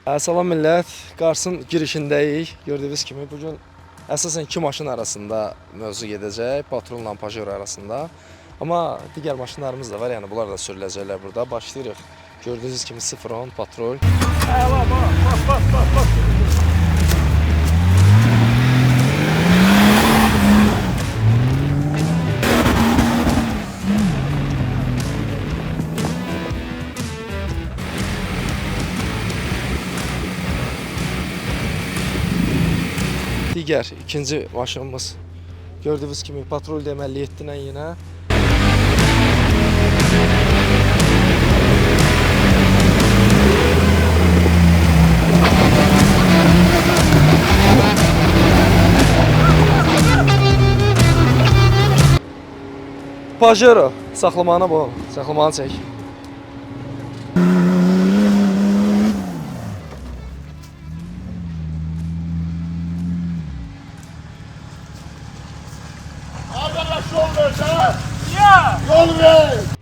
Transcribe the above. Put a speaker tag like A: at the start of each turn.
A: Salam millət, Qarsın girişindəyik. Gördüyünüz kimi bugün əsasən iki maşın arasında mövzu gedəcək, Patrolla Pajero arasında. Amma digər maşınlarımız da var, yəni bunlar da sürüləcəklər burada. Başlayırıq. Gördüyünüz kimi 010 Patrol.
B: Əla, bak.
A: Digər ikinci maşınımız gördüyünüz kimi Patrol deməli 7-lə yenə. Pajero, saxlamanı bu, saxlamanı çək.
B: Arkadaş yol ver sana. Ya! Yol ver!